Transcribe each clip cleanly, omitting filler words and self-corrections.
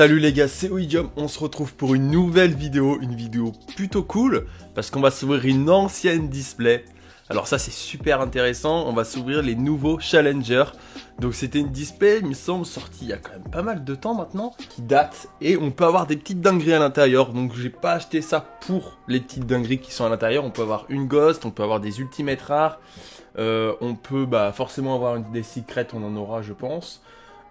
Salut les gars, c'est Oidium, on se retrouve pour une nouvelle vidéo, une vidéo plutôt cool, parce qu'on va s'ouvrir une ancienne display. Alors ça c'est super intéressant, on va s'ouvrir les nouveaux Challenger. Donc c'était une display, il me semble, sortie il y a quand même pas mal de temps maintenant, qui date, et on peut avoir des petites dingueries à l'intérieur. Donc j'ai pas acheté ça pour les petites dingueries qui sont à l'intérieur, on peut avoir une Ghost, on peut avoir des ultimates rares, on peut forcément avoir des secrets, on en aura je pense.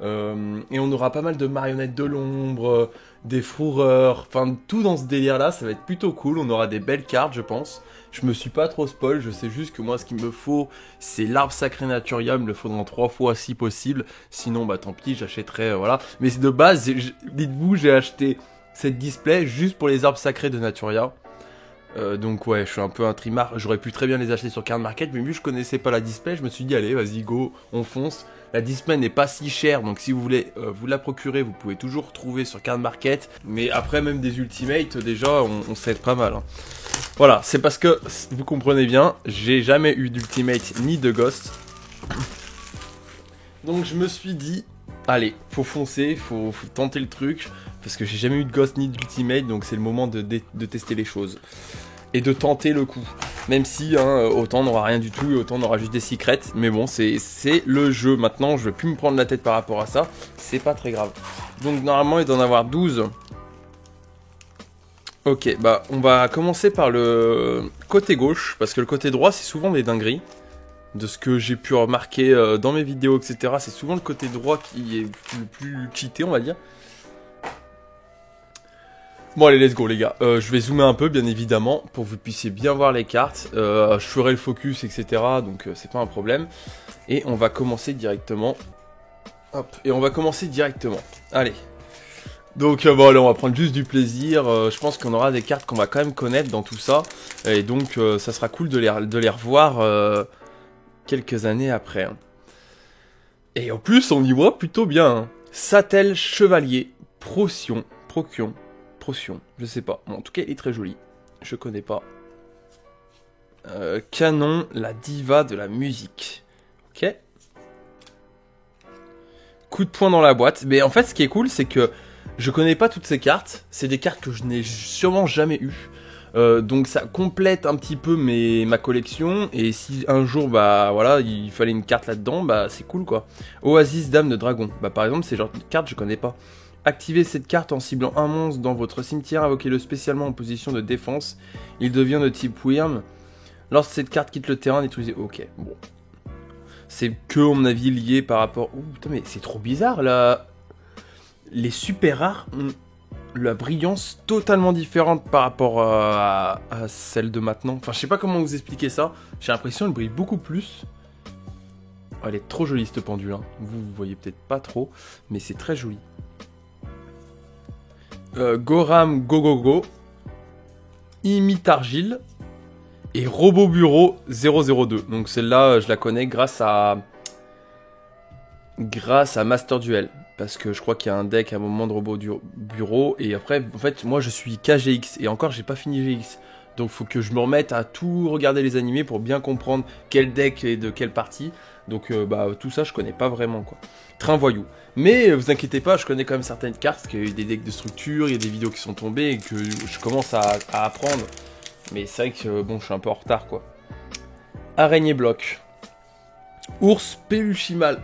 Et on aura pas mal de marionnettes de l'ombre, des fourreurs, enfin tout dans ce délire là, ça va être plutôt cool, on aura des belles cartes je pense. Je me suis pas trop spoil, je sais juste que moi ce qu'il me faut c'est l'arbre sacré Naturia, il me le faudra en 3 fois si possible, sinon bah tant pis j'achèterai voilà. Mais de base, dites-vous j'ai acheté cette display juste pour les arbres sacrés de Naturia. Donc ouais, je suis un peu un trimard, j'aurais pu très bien les acheter sur Card Market, mais vu que je connaissais pas la display, je me suis dit allez vas-y go, on fonce. La display n'est pas si chère, donc si vous voulez vous la procurer, vous pouvez toujours trouver sur Card Market. Mais après même des ultimates, déjà on s'aide pas mal. Hein. Voilà, c'est parce que, vous comprenez bien, j'ai jamais eu d'ultimate ni de ghost. Donc je me suis dit, allez, faut foncer, faut tenter le truc. Parce que j'ai jamais eu de ghost ni d'ultimate, donc c'est le moment de tester les choses. Et de tenter le coup. Même si, autant on n'aura rien du tout, et autant on aura juste des secrets. Mais bon, c'est le jeu. Maintenant, je vais plus me prendre la tête par rapport à ça. C'est pas très grave. Donc normalement, il doit en avoir 12. Ok, bah on va commencer par le côté gauche. Parce que le côté droit, c'est souvent des dingueries. De ce que j'ai pu remarquer dans mes vidéos, etc. C'est souvent le côté droit qui est le plus cheaté, on va dire. Bon allez let's go les gars, je vais zoomer un peu bien évidemment pour que vous puissiez bien voir les cartes, je ferai le focus etc donc c'est pas un problème. Et on va commencer directement, hop, et on va commencer directement, allez. Donc bon allez on va prendre juste du plaisir, je pense qu'on aura des cartes qu'on va quand même connaître dans tout ça. Et donc ça sera cool de les revoir quelques années après. Hein. Et en plus on y voit plutôt bien, hein. Sattel Chevalier, Procyon, je sais pas. Bon, en tout cas, il est très joli. Je connais pas. Canon, la diva de la musique. Ok. Coup de poing dans la boîte. Mais en fait, ce qui est cool, c'est que je connais pas toutes ces cartes. C'est des cartes que je n'ai sûrement jamais eues. Donc ça complète un petit peu ma collection. Et si un jour, bah voilà, il fallait une carte là-dedans, bah c'est cool quoi. Oasis, Dame de Dragon. Bah par exemple, c'est genre de carte je connais pas. Activez cette carte en ciblant un monstre dans votre cimetière, invoquez-le spécialement en position de défense. Il devient de type Wyrm. Lorsque cette carte quitte le terrain, détruisez. Ok, bon. C'est que, à mon avis, lié par rapport... Ouh, putain, mais c'est trop bizarre, là. Les super rares ont la brillance totalement différente par rapport à celle de maintenant. Enfin, je sais pas comment vous expliquer ça. J'ai l'impression qu'elle brille beaucoup plus. Oh, elle est trop jolie, cette pendule. Hein. Vous voyez peut-être pas trop, mais c'est très joli. Goram Gogogo, Imitargile et Robo Bureau 002. Donc celle-là, je la connais grâce à Master Duel. Parce que je crois qu'il y a un deck à un moment de Robo Bureau. Et après, en fait, moi je suis KGX. Et encore, j'ai pas fini GX. Donc faut que je me remette à tout regarder les animés pour bien comprendre quel deck est de quelle partie. Donc tout ça je connais pas vraiment quoi. Train voyou. Mais vous inquiétez pas, je connais quand même certaines cartes, parce qu'il y a eu des decks de structure, il y a des vidéos qui sont tombées et que je commence à apprendre. Mais c'est vrai que bon je suis un peu en retard quoi. Araignée bloc. Ours peluchimal,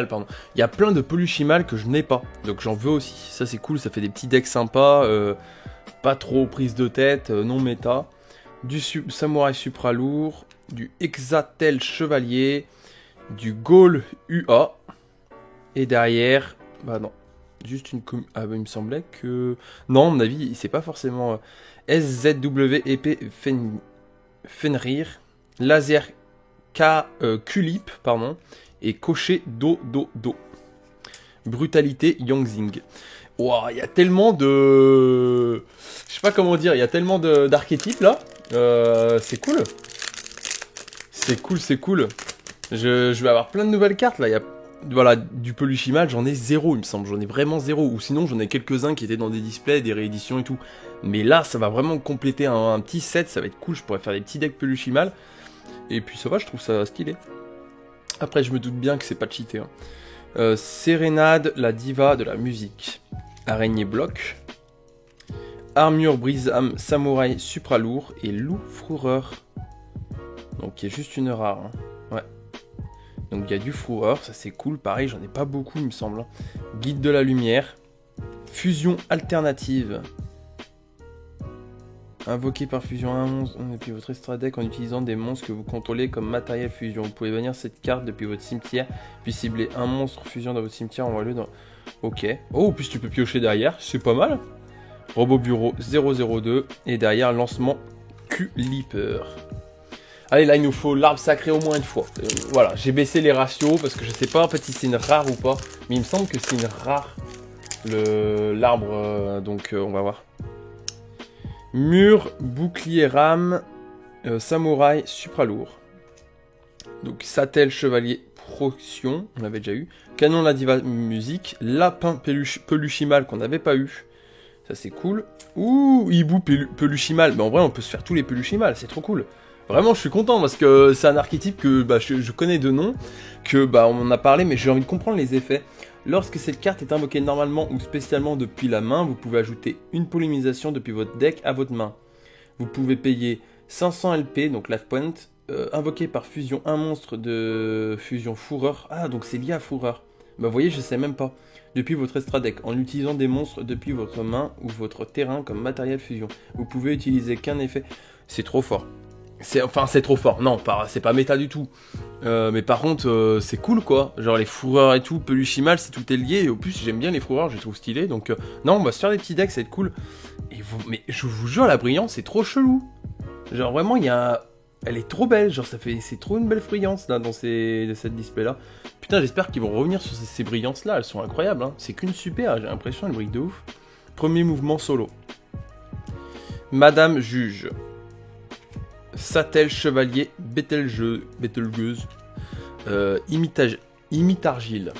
pardon. Il y a plein de peluchimal que je n'ai pas. Donc j'en veux aussi. Ça c'est cool, ça fait des petits decks sympas. Pas trop prise de tête, non méta. Du samouraï supra lourd, du Hexatel chevalier, du Gaul UA, et derrière, bah non, juste une ah bah il me semblait que... Non, à mon avis, c'est pas forcément SZW épée Fenrir, laser Kulip, pardon, et cocher Do. Brutalité Yangzing. Wow, il y a tellement de... Je sais pas comment dire, il y a tellement d'archétypes là. C'est cool. C'est cool. Je vais avoir plein de nouvelles cartes là. Il y a voilà, du peluchimal, j'en ai 0 il me semble. J'en ai vraiment 0. Ou sinon j'en ai quelques-uns qui étaient dans des displays, des rééditions et tout. Mais là ça va vraiment compléter un petit set. Ça va être cool, je pourrais faire des petits decks peluchimal. Et puis ça va, je trouve ça stylé. Après je me doute bien que c'est pas cheaté. Hein. Sérénade, la diva de la musique. Araignée bloc. Armure brise-âme samouraï supra lourd et loup fourreur. Donc il y a juste une rare. Hein. Ouais. Donc il y a du fourreur, ça c'est cool. Pareil, j'en ai pas beaucoup, il me semble. Guide de la lumière. Fusion alternative. Invoqué par fusion un monstre depuis votre extra deck en utilisant des monstres que vous contrôlez comme matériel fusion. Vous pouvez bannir cette carte depuis votre cimetière, puis cibler un monstre fusion dans votre cimetière, envoie-le dans... Ok. Oh, en plus tu peux piocher derrière, c'est pas mal. Robot bureau 002, et derrière lancement Q-Leaper. Allez, là il nous faut l'arbre sacré au moins une fois. Voilà, j'ai baissé les ratios parce que je sais pas en fait si c'est une rare ou pas, mais il me semble que c'est une rare, l'arbre, donc on va voir. Mur, bouclier rame, samouraï, supra lourd. Donc Satel, chevalier, proction, on l'avait déjà eu. Canon, la diva, musique. Lapin, peluchimal qu'on n'avait pas eu. Ça c'est cool. Ouh, hibou, peluchimal. Mais en vrai on peut se faire tous les peluchimal, c'est trop cool. Vraiment je suis content parce que c'est un archétype que je connais de nom. Que on en a parlé mais j'ai envie de comprendre les effets. Lorsque cette carte est invoquée normalement ou spécialement depuis la main, vous pouvez ajouter une polymérisation depuis votre deck à votre main. Vous pouvez payer 500 LP, donc life point, invoqué par fusion un monstre de fusion fourreur. Ah, donc c'est lié à fourreur. Bah vous voyez, je sais même pas. Depuis votre extra deck, en utilisant des monstres depuis votre main ou votre terrain comme matériel fusion. Vous pouvez utiliser qu'un effet. C'est trop fort. C'est trop fort. Non, c'est pas méta du tout. Mais par contre, c'est cool quoi. Genre les fourreurs et tout, peluchimal, c'est tout est lié. Et au plus, j'aime bien les fourreurs, je les trouve stylés. Donc, non, on va se faire des petits decks, ça va être cool. Mais je vous jure, la brillance, c'est trop chelou. Genre vraiment, elle est trop belle. Genre, c'est trop une belle brillance là dans cette display là. Putain, j'espère qu'ils vont revenir sur ces brillances là. Elles sont incroyables. Hein. C'est qu'une super. J'ai l'impression, elles brillent de ouf. Premier mouvement solo. Madame Juge. Satel, chevalier, Bételgeuse, imitargile.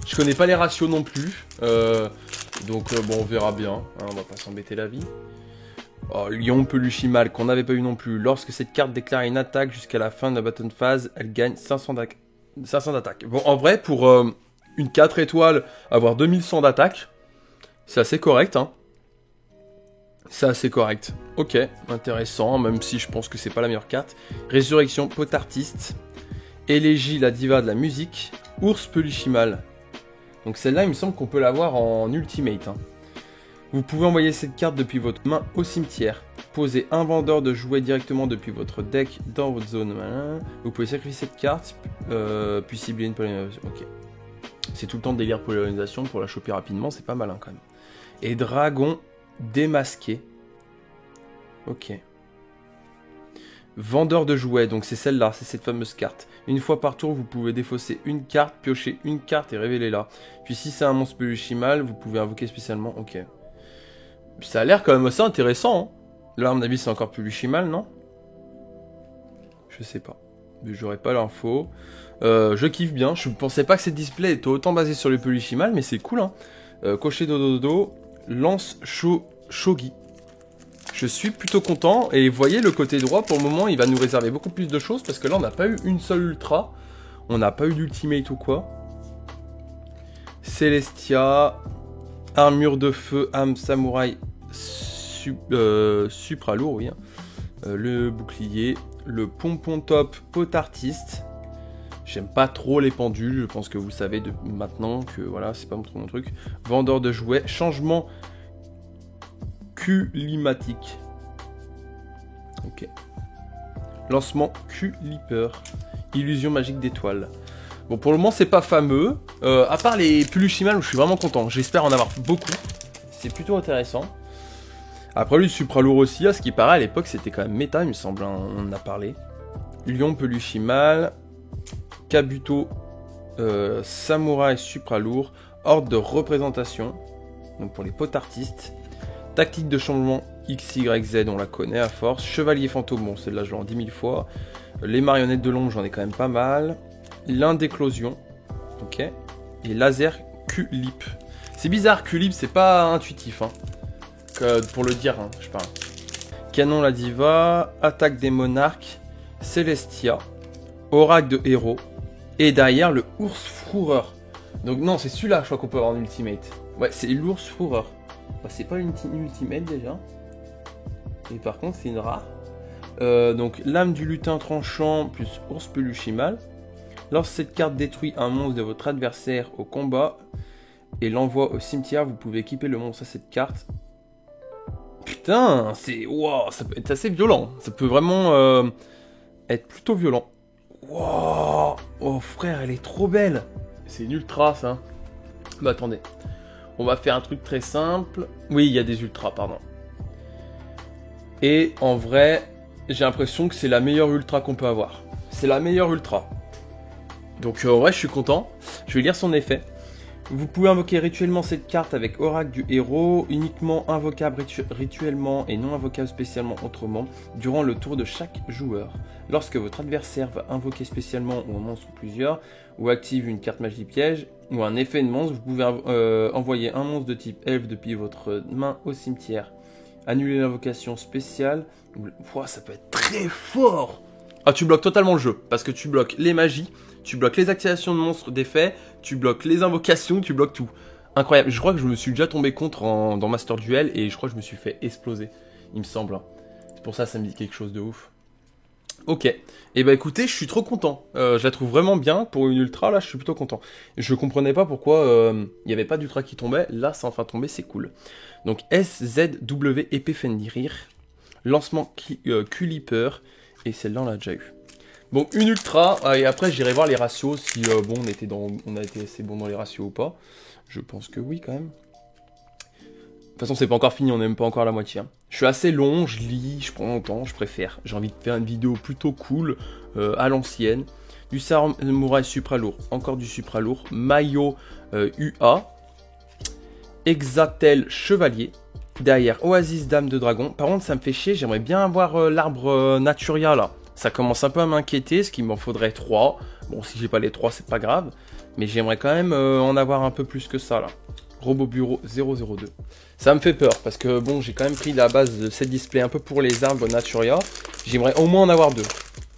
Je connais pas les ratios non plus, donc bon, on verra bien, hein, on va pas s'embêter la vie. Oh, Lion, peluchimal, qu'on n'avait pas eu non plus. Lorsque cette carte déclare une attaque jusqu'à la fin de la button phase, elle gagne 500 d'attaque. Bon, en vrai, pour une 4 étoiles, avoir 2100 d'attaque, c'est assez correct, hein. C'est assez correct. Ok, intéressant, même si je pense que c'est pas la meilleure carte. Résurrection, potartiste. Élégie, la diva de la musique. Ours, peluchimal. Donc celle-là, il me semble qu'on peut l'avoir en ultimate. Hein. Vous pouvez envoyer cette carte depuis votre main au cimetière. Posez un vendeur de jouets directement depuis votre deck dans votre zone. Vous pouvez sacrifier cette carte, puis cibler une polyarisation. Ok. C'est tout le temps délire polarisation pour la choper rapidement, c'est pas malin quand même. Et dragon... démasqué. Ok. Vendeur de jouets, donc c'est celle-là, c'est cette fameuse carte. Une fois par tour, vous pouvez défausser une carte, piocher une carte et révéler-la. Puis si c'est un monstre peluchimal, vous pouvez invoquer spécialement. Ok. Ça a l'air quand même assez intéressant. Hein. Là, à mon avis, c'est encore peluchimal, non? Je sais pas. J'aurais pas l'info. Je kiffe bien. Je pensais pas que cette display était autant basée sur le peluchimal, mais c'est cool. Hein. Cocher dodo. Lance shogi. Je suis plutôt content. Et vous voyez, le côté droit, pour le moment, il va nous réserver beaucoup plus de choses. Parce que là, on n'a pas eu une seule ultra. On n'a pas eu d'ultimate ou quoi. Celestia. Armure de feu, âme samouraï. Supra lourd, oui. Hein. Le bouclier. Le pompon top, potartiste. J'aime pas trop les pendules, je pense que vous le savez maintenant que voilà, c'est pas trop mon truc. Vendeur de jouets, changement climatique. Ok. Lancement Q-Leaper. Illusion magique d'étoiles. Bon, pour le moment, c'est pas fameux. À part les peluchimals où je suis vraiment content. J'espère en avoir beaucoup. C'est plutôt intéressant. Après, lui, Supra lourd aussi, à ce qui paraît, à l'époque, c'était quand même méta, il me semble. Hein, on en a parlé. Lion, peluchimal. Kabuto, samouraï supra lourd, ordre de représentation, donc pour les potartistes, tactique de changement XYZ, on la connaît à force, chevalier fantôme, bon celle-là je l'ai en 10 000 fois, les marionnettes de l'ombre j'en ai quand même pas mal, l'indéclosion, ok, et laser Q-Lip. C'est bizarre, Q-Lip c'est pas intuitif, hein, pour le dire, hein, je parle. Canon la diva, attaque des monarques, Celestia, oracle de héros. Et derrière, le ours fourreur. Donc non, c'est celui-là, je crois qu'on peut avoir en ultimate. Ouais, c'est l'ours fourreur. Bah, c'est pas une ultimate déjà. Et par contre, c'est une rare. Donc, lame du lutin tranchant plus ours peluche mâle. Lorsque cette carte détruit un monstre de votre adversaire au combat et l'envoie au cimetière, vous pouvez équiper le monstre à cette carte. Putain, c'est... Wow, ça peut être assez violent. Ça peut vraiment être plutôt violent. Wow. Oh frère, elle est trop belle. C'est une ultra ça. Bah attendez. On va faire un truc très simple. Oui, il y a des ultras, pardon. Et en vrai, j'ai l'impression que c'est la meilleure ultra qu'on peut avoir. C'est la meilleure ultra. Donc ouais, je suis content. Je vais lire son effet. Vous pouvez invoquer rituellement cette carte avec Oracle du héros, uniquement invocable rituellement et non invocable spécialement autrement, durant le tour de chaque joueur. Lorsque votre adversaire va invoquer spécialement ou un monstre ou plusieurs, ou active une carte magie piège, ou un effet de monstre, vous pouvez envoyer un monstre de type elfe depuis votre main au cimetière. Annuler l'invocation spéciale. Ouah, ça peut être très fort. Ah, tu bloques totalement le jeu, parce que tu bloques les magies, tu bloques les activations de monstres d'effets, tu bloques les invocations, tu bloques tout. Incroyable. Je crois que je me suis déjà tombé contre dans Master Duel et je crois que je me suis fait exploser, il me semble. C'est pour ça que ça me dit quelque chose de ouf. Ok. Et bah écoutez, je suis trop content. Je la trouve vraiment bien pour une ultra, là je suis plutôt content. Je comprenais pas pourquoi il n'y avait pas d'ultra qui tombait. Là c'est enfin tombé, c'est cool. Donc SZW épée Fenrir. Lancement Culiper. Et celle-là on l'a déjà eu. Bon, une ultra, et après j'irai voir les ratios, si bon on a été assez bon dans les ratios ou pas. Je pense que oui quand même. De toute façon c'est pas encore fini, on n'est même pas encore à la moitié. Hein. Je suis assez long, je lis, je prends mon temps, je préfère. J'ai envie de faire une vidéo plutôt cool, à l'ancienne. Du samouraï supra lourd, encore du supra lourd. Maillot UA. Exatel chevalier. Derrière Oasis dame de dragon. Par contre ça me fait chier, j'aimerais bien avoir l'arbre Naturia là. Ça commence un peu à m'inquiéter, ce qu'il m'en faudrait 3. Bon, si j'ai pas les 3, c'est pas grave. Mais j'aimerais quand même en avoir un peu plus que ça, là. Robot Bureau 002. Ça me fait peur, parce que bon, j'ai quand même pris la base de cette display un peu pour les arbres Naturia. J'aimerais au moins en avoir 2.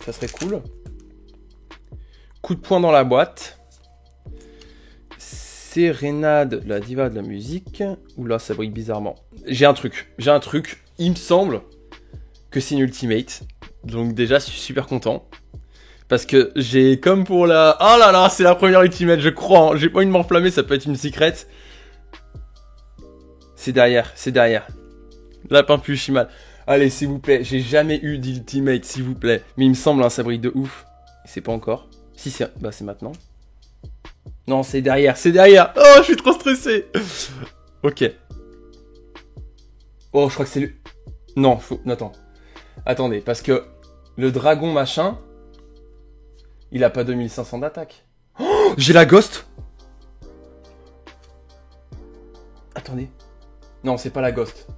Ça serait cool. Coup de poing dans la boîte. Sérénade, la diva de la musique. Oula, ça brille bizarrement. J'ai un truc. Il me semble que c'est une ultimate. Donc déjà, je suis super content. Parce que j'ai comme pour la... Oh là là, c'est la première ultimate, je crois. Hein. J'ai pas envie de m'enflammer, ça peut être une secret. C'est derrière, c'est derrière. Lapin plus mal. Allez, s'il vous plaît, j'ai jamais eu d'ultimate, s'il vous plaît. Mais il me semble, hein, ça brille de ouf. C'est pas encore. Si, c'est... Bah, c'est maintenant. Non, c'est derrière, c'est derrière. Oh, je suis trop stressé. Ok. Oh, je crois que c'est le... Non, faut... Attends. Attendez, parce que... Le dragon machin, il a pas 2500 d'attaque. Oh, j'ai la ghost. Attendez. Non, c'est pas la ghost.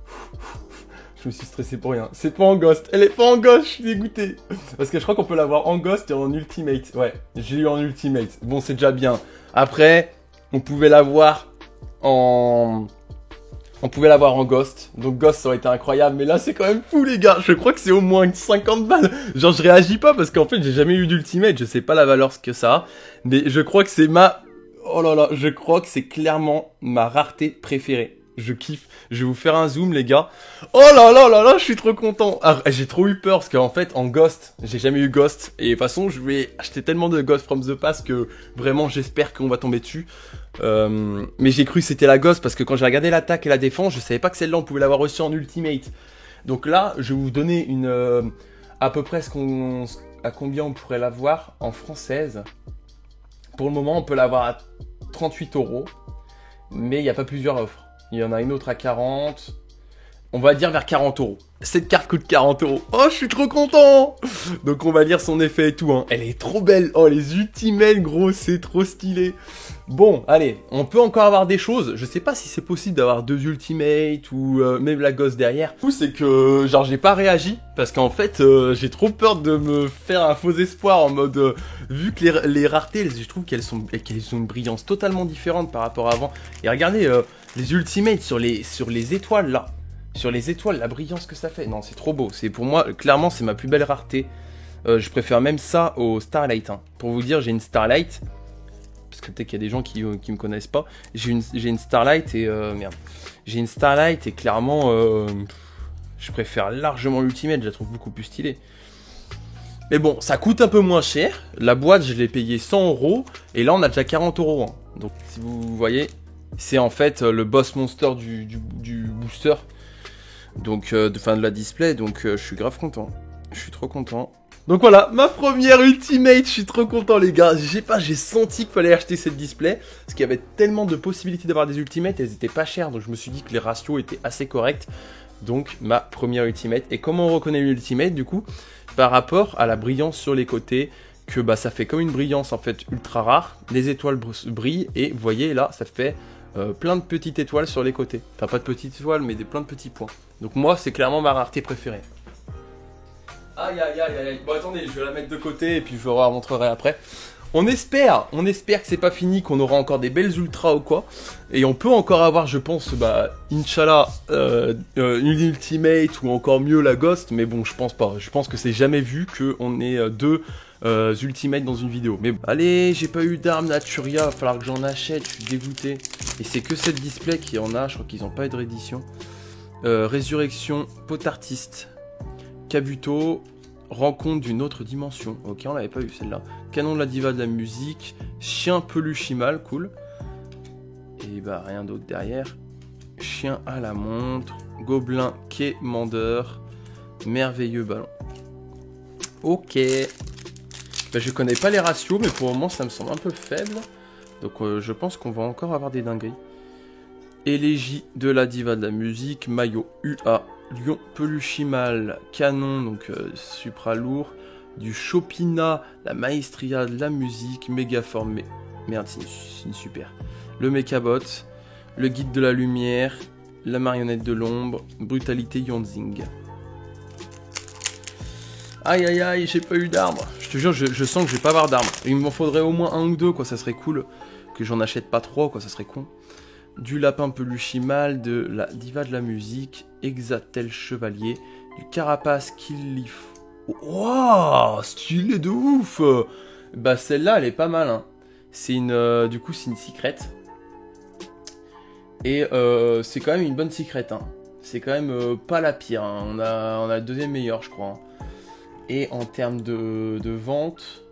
Je me suis stressé pour rien. C'est pas en ghost. Elle est pas en ghost, je suis dégoûté. Parce que je crois qu'on peut l'avoir en ghost et en ultimate. Ouais, j'ai eu en ultimate. Bon, c'est déjà bien. Après, on pouvait l'avoir en... On pouvait l'avoir en Ghost, donc Ghost ça aurait été incroyable, mais là c'est quand même fou les gars, je crois que c'est au moins 50 balles. Genre je réagis pas parce qu'en fait j'ai jamais eu d'ultimate, je sais pas la valeur que ça a, mais je crois que c'est ma... Oh là là, je crois que c'est clairement ma rareté préférée. Je kiffe, je vais vous faire un zoom les gars. Oh là là là là, je suis trop content. Ah, j'ai trop eu peur parce qu'en fait en Ghost, j'ai jamais eu Ghost. Et de toute façon je vais acheter tellement de Ghost from the Past que vraiment j'espère qu'on va tomber dessus. Mais j'ai cru que c'était la Ghost parce que quand j'ai regardé l'attaque et la défense, je savais pas que celle-là on pouvait l'avoir reçue en ultimate. Donc là, je vais vous donner une à peu près à combien on pourrait l'avoir en française. Pour le moment, on peut l'avoir à 38 €, mais il n'y a pas plusieurs offres. Il y en a une autre à 40. On va dire vers 40 €. Cette carte coûte 40 €. Oh, je suis trop content. Donc on va lire son effet et tout. Hein. Elle est trop belle. Oh, les ultimates, gros, c'est trop stylé. Bon, allez, on peut encore avoir des choses. Je sais pas si c'est possible d'avoir 2 ultimates ou même la gosse derrière. Le coup, c'est que, genre, j'ai pas réagi. Parce qu'en fait, j'ai trop peur de me faire un faux espoir en mode... vu que les raretés, je trouve qu'elles ont une brillance totalement différente par rapport à avant. Et regardez, les ultimates sur les étoiles, là. Sur les étoiles, la brillance que ça fait. Non, c'est trop beau. C'est pour moi, clairement, c'est ma plus belle rareté. Je préfère même ça au Starlight. Hein. Pour vous dire, j'ai une Starlight. parce que peut-être qu'il y a des gens qui me connaissent pas. J'ai une Starlight et merde. J'ai une Starlight et clairement, je préfère largement l'Ultimate, je la trouve beaucoup plus stylée. Mais bon, ça coûte un peu moins cher. La boîte, je l'ai payée 100 € et là, on a déjà 40 €. Hein. Donc, si vous voyez, c'est en fait le boss monster du booster. Donc, de la display. Donc, je suis grave content. Je suis trop content. Donc voilà, ma première Ultimate, je suis trop content les gars. J'ai senti qu'il fallait acheter cette display. Parce qu'il y avait tellement de possibilités d'avoir des Ultimates, elles étaient pas chères. Donc je me suis dit que les ratios étaient assez corrects. Donc ma première Ultimate. Et comment on reconnaît une Ultimate du coup? Par rapport à la brillance sur les côtés. Que bah ça fait comme une brillance en fait ultra rare. Les étoiles brillent et vous voyez là, ça fait plein de petites étoiles sur les côtés. Enfin pas de petites étoiles mais plein de petits points. Donc moi c'est clairement ma rareté préférée. Aïe aïe aïe aïe. Bon attendez, je vais la mettre de côté et puis je vous remontrerai après. On espère que c'est pas fini, qu'on aura encore des belles ultras ou quoi. Et on peut encore avoir, je pense, bah, Inch'Allah, une Ultimate ou encore mieux la Ghost. Mais bon, je pense pas. Je pense que c'est jamais vu qu'on ait deux Ultimates dans une vidéo. Mais bon. Allez, j'ai pas eu d'armes Naturia, va falloir que j'en achète, je suis dégoûté. Et c'est que cette display qui en a, je crois qu'ils ont pas eu de réédition. Résurrection, pot artiste. Kabuto, rencontre d'une autre dimension. Ok, on l'avait pas vu celle-là. Canon de la diva de la musique. Chien peluchimal, cool. Et bah rien d'autre derrière. Chien à la montre. Gobelin quémandeur. Merveilleux ballon. Ok. Bah, je connais pas les ratios, mais pour le moment ça me semble un peu faible. Donc je pense qu'on va encore avoir des dingueries. Élégie de la diva de la musique. Maillot UA. Lion peluchimal, canon, donc supra lourd, du Chopina, la maestria de la musique, mégaforme, merde c'est une super, le Mechabot, le guide de la lumière, la marionnette de l'ombre, brutalité Yonzing. Aïe aïe aïe, j'ai pas eu d'armes, je te jure, je sens que je vais pas avoir d'armes, il m'en faudrait au moins un ou deux, quoi, ça serait cool, que j'en achète pas trois, quoi, ça serait con. Du lapin peluchimal, de la diva de la musique, Exatel chevalier, du carapace Killif. Waouh, stylé de ouf. Bah celle-là, elle est pas mal. Hein. C'est une, du coup, c'est une secret. Et c'est quand même une bonne secret. Hein. C'est quand même pas la pire. Hein. On a la deuxième meilleure, je crois. Hein. Et en termes de vente,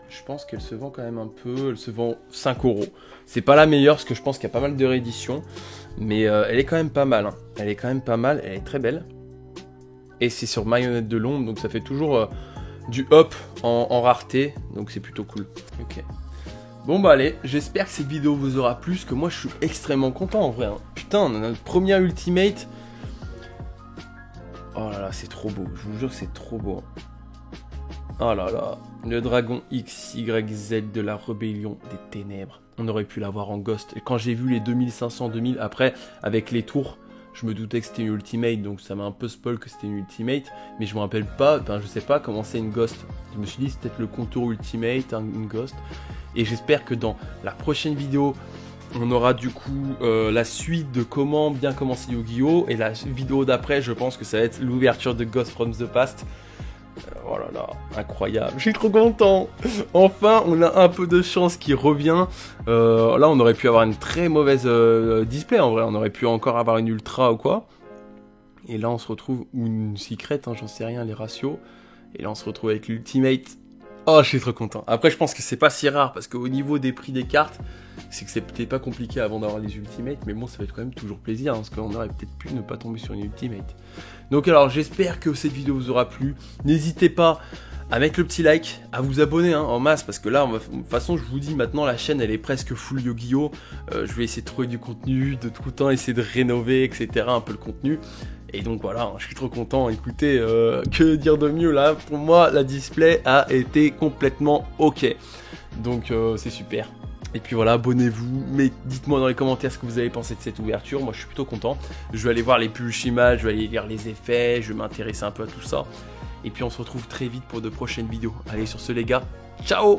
je pense qu'elle se vend quand même un peu. Elle se vend 5 €. C'est pas la meilleure parce que je pense qu'il y a pas mal de rééditions. Mais elle est quand même pas mal. Hein. Elle est quand même pas mal. Elle est très belle. Et c'est sur marionnette de l'ombre. Donc ça fait toujours du up en rareté. Donc c'est plutôt cool. Ok. Bon bah allez. J'espère que cette vidéo vous aura plu. Parce que moi je suis extrêmement content en vrai. Hein. Putain, on a notre première Ultimate. Oh là là, c'est trop beau. Je vous jure que c'est trop beau. Hein. Oh là là, le dragon XYZ de la rébellion des ténèbres. On aurait pu l'avoir en Ghost. Et quand j'ai vu les 2500, 2000, après, avec les tours, je me doutais que c'était une Ultimate, donc ça m'a un peu spoil que c'était une Ultimate. Mais je me rappelle pas, enfin je sais pas comment c'est une Ghost. Je me suis dit c'est peut-être le contour Ultimate, une Ghost. Et j'espère que dans la prochaine vidéo, on aura du coup la suite de comment bien commencer Yu-Gi-Oh! Et la vidéo d'après, je pense que ça va être l'ouverture de Ghost from the Past. Oh là là, incroyable, je suis trop content. Enfin, on a un peu de chance qui revient. Là, on aurait pu avoir une très mauvaise display en vrai. On aurait pu encore avoir une ultra ou quoi. Et là, on se retrouve, ou une secret, hein, j'en sais rien, les ratios. Et là, on se retrouve avec l'Ultimate. Oh, je suis trop content. Après, je pense que c'est pas si rare parce qu'au niveau des prix des cartes, c'est que c'est peut-être pas compliqué avant d'avoir les Ultimates. Mais bon, ça va être quand même toujours plaisir hein, parce qu'on aurait peut-être pu ne pas tomber sur une Ultimate. Donc, alors, j'espère que cette vidéo vous aura plu. N'hésitez pas à mettre le petit like, à vous abonner hein, en masse parce que là, de toute façon, je vous dis maintenant, la chaîne elle est presque full Yu-Gi-Oh! Je vais essayer de trouver du contenu, de tout le temps essayer de rénover, etc. un peu le contenu. Et donc voilà, je suis trop content. Écoutez, que dire de mieux là? Pour moi, la display a été complètement ok. Donc c'est super. Et puis voilà, abonnez-vous. Mais dites-moi dans les commentaires ce que vous avez pensé de cette ouverture. Moi, je suis plutôt content. Je vais aller voir les peluchimal, je vais aller lire les effets, je vais m'intéresser un peu à tout ça. Et puis on se retrouve très vite pour de prochaines vidéos. Allez, sur ce les gars, ciao!